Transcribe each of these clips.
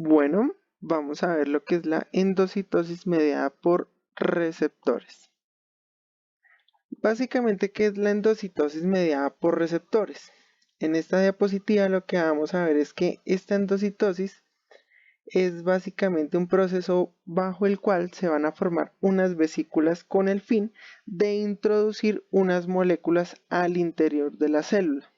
Bueno, vamos a ver lo que es la endocitosis mediada por receptores. Básicamente, ¿qué es la endocitosis mediada por receptores? En esta diapositiva lo que vamos a ver es que esta endocitosis es básicamente un proceso bajo el cual se van a formar unas vesículas con el fin de introducir unas moléculas al interior de la célula.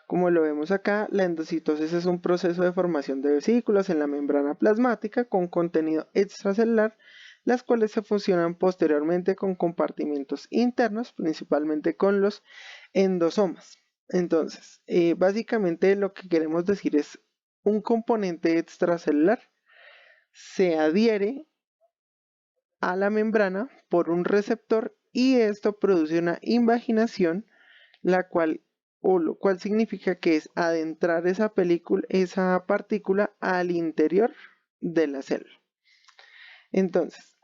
Como lo vemos acá, la endocitosis es un proceso de formación de vesículas en la membrana plasmática con contenido extracelular, las cuales se fusionan posteriormente con compartimentos internos, principalmente con los endosomas. Entonces, básicamente lo que queremos decir es un componente extracelular se adhiere a la membrana por un receptor y esto produce una invaginación, la cual lo cual significa que es adentrar esa partícula al interior de la célula. Entonces,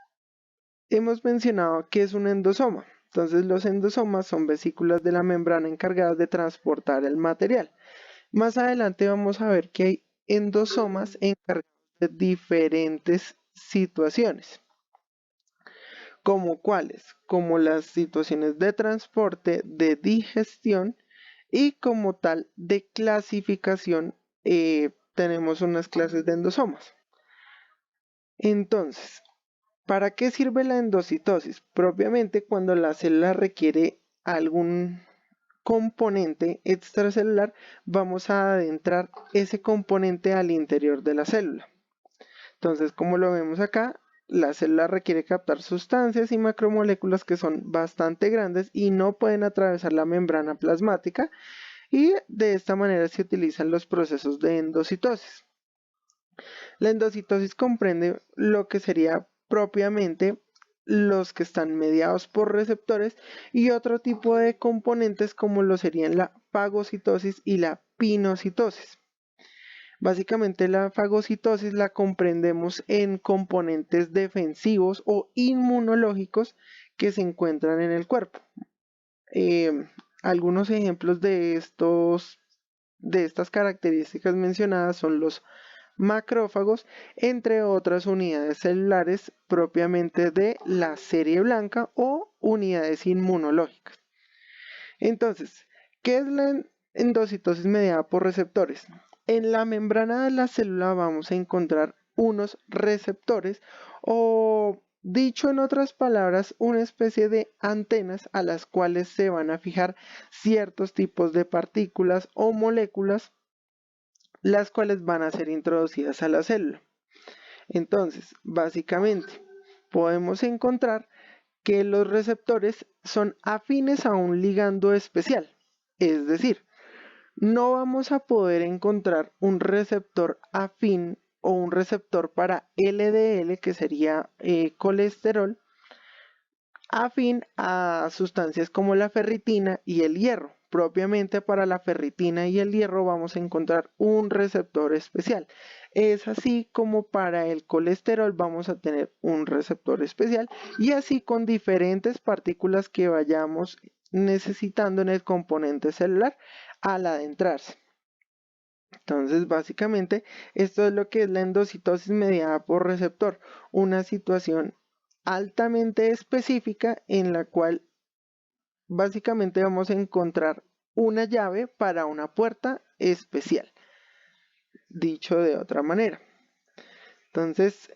hemos mencionado que es un endosoma. Entonces, los endosomas son vesículas de la membrana encargadas de transportar el material. Más adelante vamos a ver que hay endosomas encargados de diferentes situaciones. ¿Como cuáles? Como las situaciones de transporte, de digestión y como tal de clasificación. Tenemos unas clases de endosomas. Entonces, ¿para qué sirve la endocitosis? Propiamente cuando la célula requiere algún componente extracelular, vamos a adentrar ese componente al interior de la célula. Entonces, como lo vemos acá, la célula requiere captar sustancias y macromoléculas que son bastante grandes y no pueden atravesar la membrana plasmática, y de esta manera se utilizan los procesos de endocitosis. La endocitosis comprende lo que sería propiamente los que están mediados por receptores y otro tipo de componentes como lo serían la fagocitosis y la pinocitosis. Básicamente la fagocitosis la comprendemos en componentes defensivos o inmunológicos que se encuentran en el cuerpo. Algunos ejemplos de estas características mencionadas son los macrófagos, entre otras unidades celulares propiamente de la serie blanca o unidades inmunológicas. Entonces, ¿qué es la endocitosis mediada por receptores? En la membrana de la célula vamos a encontrar unos receptores o, dicho en otras palabras, una especie de antenas a las cuales se van a fijar ciertos tipos de partículas o moléculas, las cuales van a ser introducidas a la célula. Entonces, básicamente, podemos encontrar que los receptores son afines a un ligando especial, es decir, no vamos a poder encontrar un receptor afín o un receptor para LDL, que sería colesterol, afín a sustancias como la ferritina y el hierro. Propiamente para la ferritina y el hierro vamos a encontrar un receptor especial. Es así como para el colesterol vamos a tener un receptor especial y así con diferentes partículas que vayamos necesitando en el componente celular al adentrarse. Entonces, básicamente, esto es lo que es la endocitosis mediada por receptor, una situación altamente específica en la cual básicamente vamos a encontrar una llave para una puerta especial, dicho de otra manera. Entonces,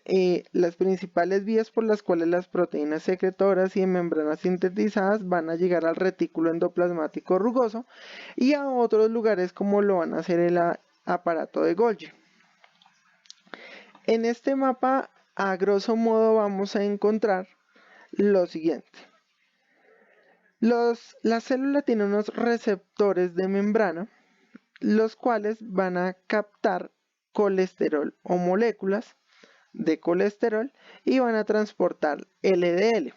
las principales vías por las cuales las proteínas secretoras y membranas sintetizadas van a llegar al retículo endoplasmático rugoso y a otros lugares como lo van a hacer el aparato de Golgi. En este mapa, a grosso modo, vamos a encontrar lo siguiente. La célula tiene unos receptores de membrana, los cuales van a captar colesterol o moléculas de colesterol y van a transportar LDL.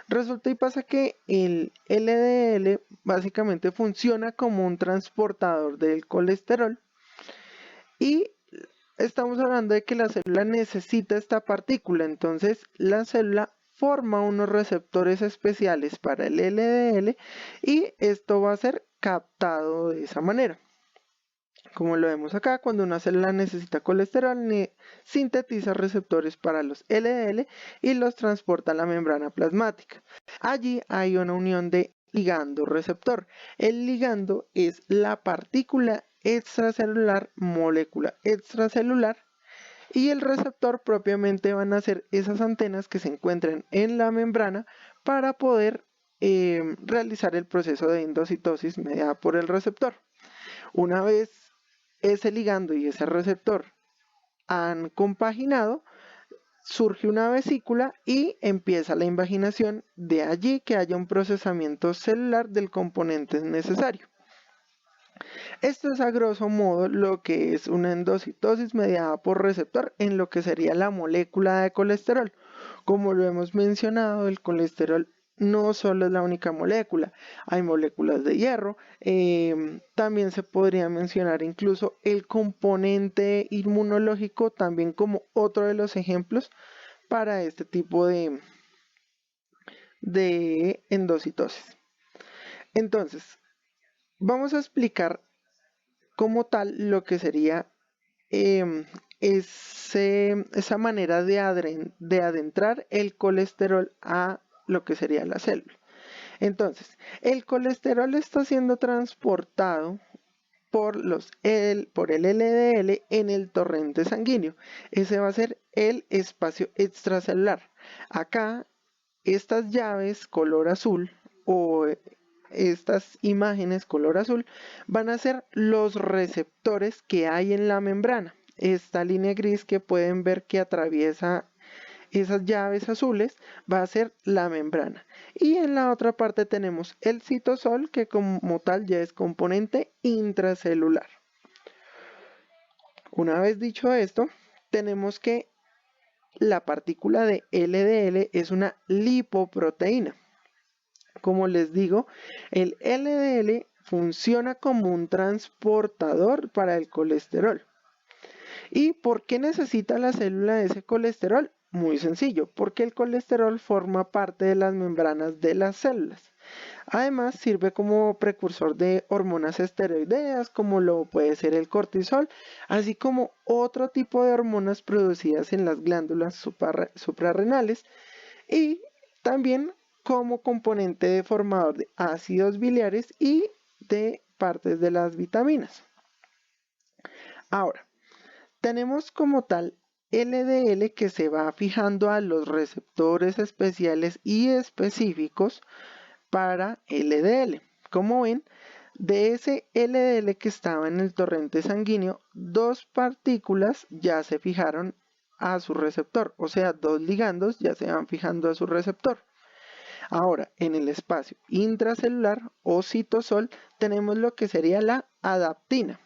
Resulta y pasa que el LDL básicamente funciona como un transportador del colesterol y estamos hablando de que la célula necesita esta partícula, entonces la célula forma unos receptores especiales para el LDL y esto va a ser captado de esa manera. Como lo vemos acá, cuando una célula necesita colesterol, sintetiza receptores para los LDL y los transporta a la membrana plasmática. Allí hay una unión de ligando-receptor. El ligando es la partícula extracelular, molécula extracelular, y el receptor propiamente van a ser esas antenas que se encuentran en la membrana para poder realizar el proceso de endocitosis mediada por el receptor. Una vez ese ligando y ese receptor han compaginado, surge una vesícula y empieza la invaginación, de allí que haya un procesamiento celular del componente necesario. Esto es a grosso modo lo que es una endocitosis mediada por receptor en lo que sería la molécula de colesterol. Como lo hemos mencionado, el colesterol no solo es la única molécula, hay moléculas de hierro, también se podría mencionar incluso el componente inmunológico también como otro de los ejemplos para este tipo de endocitosis. Entonces, vamos a explicar como tal lo que sería esa manera de adentrar el colesterol a lo que sería la célula. Entonces, el colesterol está siendo transportado por el LDL en el torrente sanguíneo. Ese va a ser el espacio extracelular. Acá, estas llaves color azul o estas imágenes color azul van a ser los receptores que hay en la membrana. Esta línea gris que pueden ver que atraviesa esas llaves azules va a ser la membrana. Y en la otra parte tenemos el citosol, que como tal ya es componente intracelular. Una vez dicho esto, tenemos que la partícula de LDL es una lipoproteína. Como les digo, el LDL funciona como un transportador para el colesterol. ¿Y por qué necesita la célula ese colesterol? Muy sencillo, porque el colesterol forma parte de las membranas de las células. Además, sirve como precursor de hormonas esteroideas, como lo puede ser el cortisol, así como otro tipo de hormonas producidas en las glándulas suprarrenales y también como componente formador de ácidos biliares y de partes de las vitaminas. Ahora, tenemos como tal LDL que se va fijando a los receptores especiales y específicos para LDL. Como ven, de ese LDL que estaba en el torrente sanguíneo, dos partículas ya se fijaron a su receptor, o sea, dos ligandos ya se van fijando a su receptor. Ahora, en el espacio intracelular o citosol tenemos lo que sería la adaptina.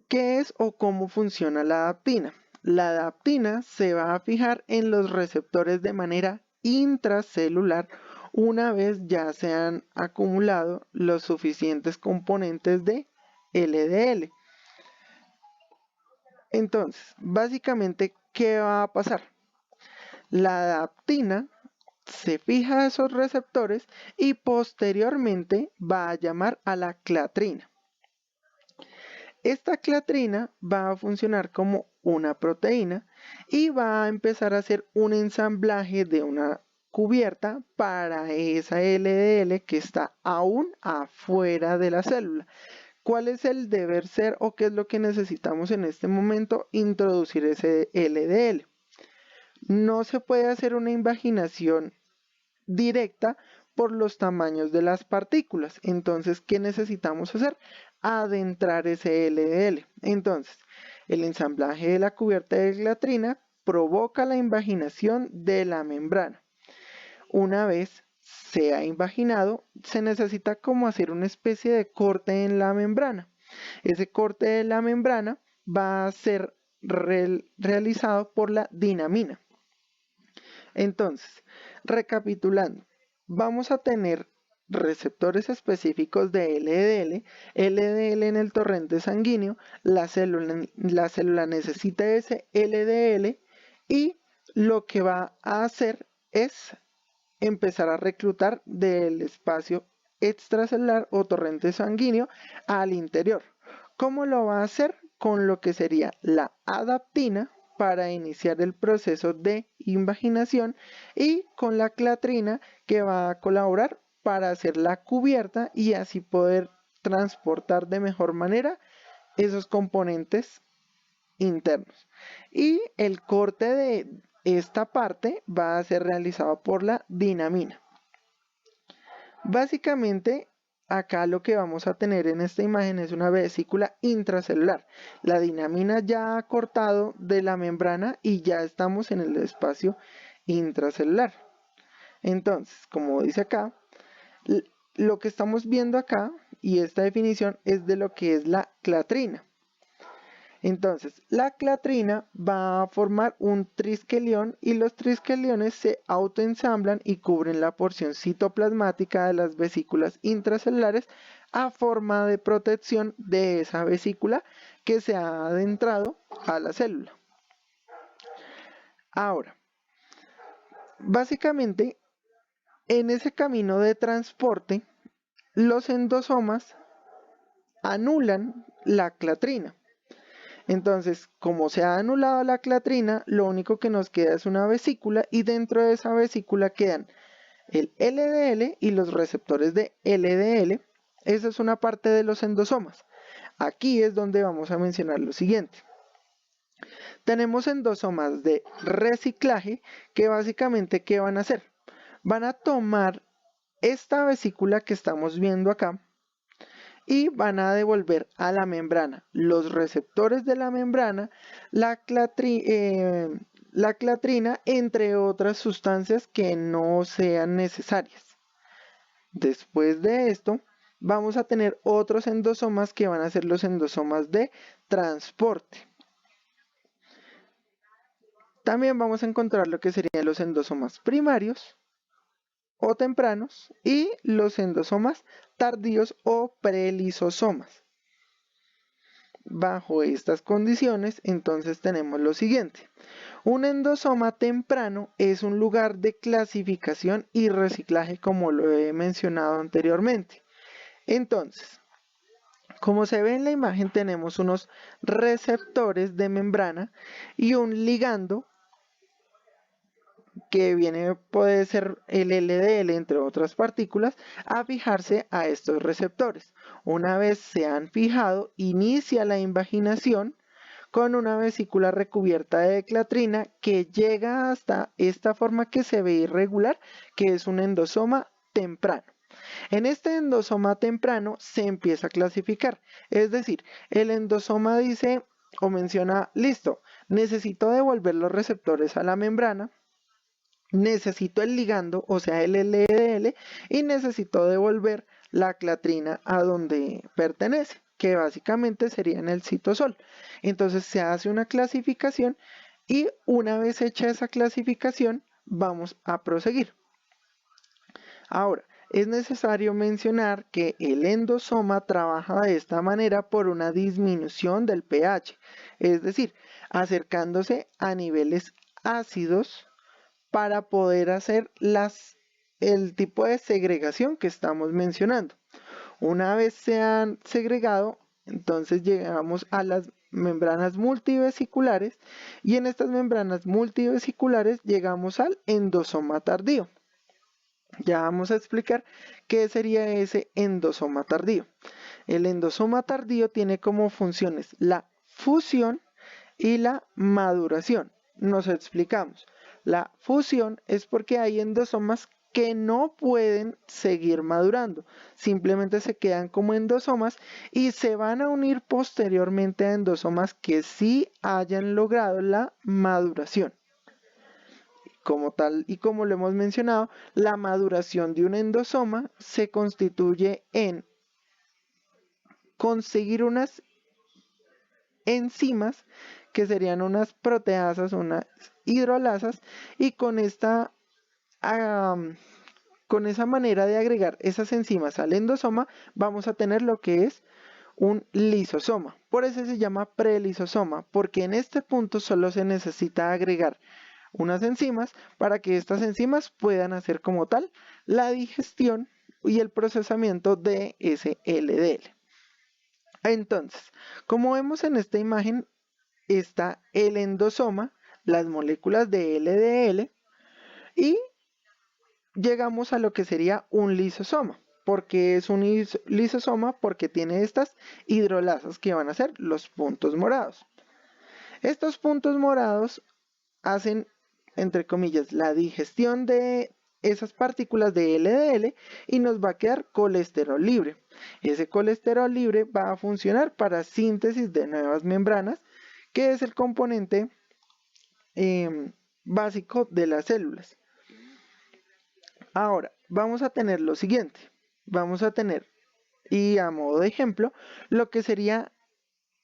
¿Qué es o cómo funciona la adaptina? La adaptina se va a fijar en los receptores de manera intracelular una vez ya se han acumulado los suficientes componentes de LDL. Entonces, básicamente, ¿qué va a pasar? La adaptina se fija a esos receptores y posteriormente va a llamar a la clatrina. Esta clatrina va a funcionar como una proteína y va a empezar a hacer un ensamblaje de una cubierta para esa LDL que está aún afuera de la célula. ¿Cuál es el deber ser o qué es lo que necesitamos en este momento? Introducir ese LDL. No se puede hacer una invaginación directa por los tamaños de las partículas. Entonces, ¿qué necesitamos hacer? Adentrar ese LDL. Entonces, el ensamblaje de la cubierta de clatrina provoca la invaginación de la membrana. Una vez se ha invaginado, se necesita como hacer una especie de corte en la membrana. Ese corte de la membrana va a ser realizado por la dinamina. Entonces, recapitulando, vamos a tener receptores específicos de LDL, LDL en el torrente sanguíneo, la célula necesita ese LDL y lo que va a hacer es empezar a reclutar del espacio extracelular o torrente sanguíneo al interior. ¿Cómo lo va a hacer? Con lo que sería la adaptina para iniciar el proceso de invaginación y con la clatrina que va a colaborar para hacer la cubierta y así poder transportar de mejor manera esos componentes internos. Y el corte de esta parte va a ser realizado por la dinamina. Básicamente, acá lo que vamos a tener en esta imagen es una vesícula intracelular. La dinamina ya ha cortado de la membrana y ya estamos en el espacio intracelular. Entonces, como dice acá, lo que estamos viendo acá y esta definición es de lo que es la clatrina. Entonces, la clatrina va a formar un trisquelión y los trisqueliones se autoensamblan y cubren la porción citoplasmática de las vesículas intracelulares a forma de protección de esa vesícula que se ha adentrado a la célula. Ahora, básicamente, en ese camino de transporte, los endosomas anulan la clatrina. Entonces, como se ha anulado la clatrina, lo único que nos queda es una vesícula y dentro de esa vesícula quedan el LDL y los receptores de LDL. Esa es una parte de los endosomas. Aquí es donde vamos a mencionar lo siguiente. Tenemos endosomas de reciclaje que básicamente, ¿qué van a hacer? Van a tomar esta vesícula que estamos viendo acá y van a devolver a la membrana los receptores de la membrana, la clatrina, entre otras sustancias que no sean necesarias. Después de esto, vamos a tener otros endosomas que van a ser los endosomas de transporte. También vamos a encontrar lo que serían los endosomas primarios o tempranos y los endosomas tardíos o prelisosomas. Bajo estas condiciones, entonces tenemos lo siguiente. Un endosoma temprano es un lugar de clasificación y reciclaje, como lo he mencionado anteriormente. Entonces, como se ve en la imagen, tenemos unos receptores de membrana y un ligando que puede ser el LDL, entre otras partículas, a fijarse a estos receptores. Una vez se han fijado, inicia la invaginación con una vesícula recubierta de clatrina que llega hasta esta forma que se ve irregular, que es un endosoma temprano. En este endosoma temprano se empieza a clasificar, es decir, el endosoma dice o menciona, listo, necesito devolver los receptores a la membrana, necesito el ligando, o sea el LDL, y necesito devolver la clatrina a donde pertenece, que básicamente sería en el citosol. Entonces se hace una clasificación y una vez hecha esa clasificación vamos a proseguir. Ahora, es necesario mencionar que el endosoma trabaja de esta manera por una disminución del pH, es decir, acercándose a niveles ácidos para poder hacer el tipo de segregación que estamos mencionando. Una vez se han segregado, entonces llegamos a las membranas multivesiculares y en estas membranas multivesiculares llegamos al endosoma tardío. Ya vamos a explicar qué sería ese endosoma tardío. El endosoma tardío tiene como funciones la fusión y la maduración. Nos explicamos. La fusión es porque hay endosomas que no pueden seguir madurando, simplemente se quedan como endosomas y se van a unir posteriormente a endosomas que sí hayan logrado la maduración. Como tal y como lo hemos mencionado, la maduración de un endosoma se constituye en conseguir unas enzimas que serían unas proteasas, unas hidrolasas, y con esa manera de agregar esas enzimas al endosoma vamos a tener lo que es un lisosoma. Por eso se llama prelisosoma, porque en este punto solo se necesita agregar unas enzimas para que estas enzimas puedan hacer como tal la digestión y el procesamiento de ese LDL. Entonces, como vemos en esta imagen, está el endosoma, las moléculas de LDL y llegamos a lo que sería un lisosoma. ¿Por qué es un lisosoma? Porque tiene estas hidrolasas que van a ser los puntos morados. Estos puntos morados hacen, entre comillas, la digestión de esas partículas de LDL y nos va a quedar colesterol libre. Ese colesterol libre va a funcionar para síntesis de nuevas membranas, que es el componente básico de las células. Ahora, vamos a tener lo siguiente. Vamos a tener, y a modo de ejemplo, lo que sería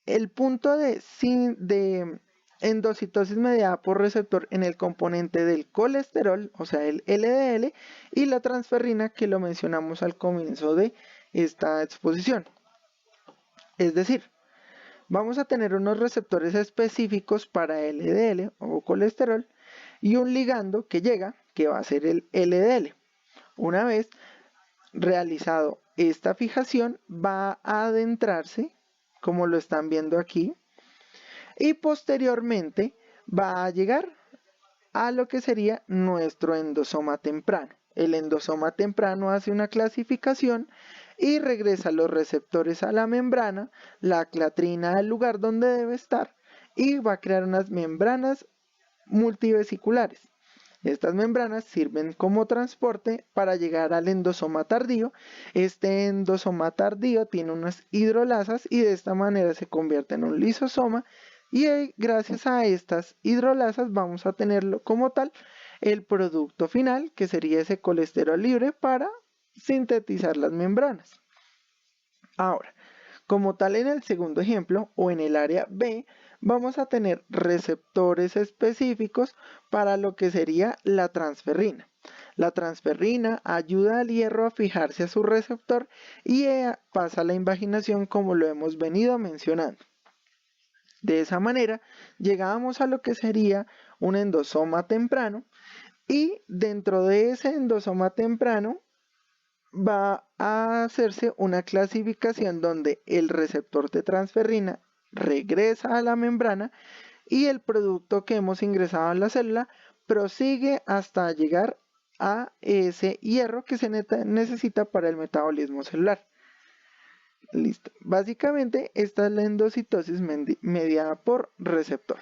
el punto de endocitosis mediada por receptor en el componente del colesterol, o sea, el LDL, y la transferrina que lo mencionamos al comienzo de esta exposición. Es decir, vamos a tener unos receptores específicos para LDL o colesterol y un ligando que llega, que va a ser el LDL. Una vez realizado esta fijación, va a adentrarse, como lo están viendo aquí, y posteriormente va a llegar a lo que sería nuestro endosoma temprano. El endosoma temprano hace una clasificación y regresa los receptores a la membrana, la clatrina al lugar donde debe estar y va a crear unas membranas multivesiculares. Estas membranas sirven como transporte para llegar al endosoma tardío. Este endosoma tardío tiene unas hidrolasas y de esta manera se convierte en un lisosoma y gracias a estas hidrolasas vamos a tenerlo como tal el producto final, que sería ese colesterol libre para sintetizar las membranas. Ahora, como tal en el segundo ejemplo o en el área B, vamos a tener receptores específicos para lo que sería la transferrina. La transferrina ayuda al hierro a fijarse a su receptor y pasa a la invaginación como lo hemos venido mencionando. De esa manera llegábamos a lo que sería un endosoma temprano y dentro de ese endosoma temprano va a hacerse una clasificación donde el receptor de transferrina regresa a la membrana y el producto que hemos ingresado en la célula prosigue hasta llegar a ese hierro que se necesita para el metabolismo celular. Listo. Básicamente esta es la endocitosis mediada por receptor.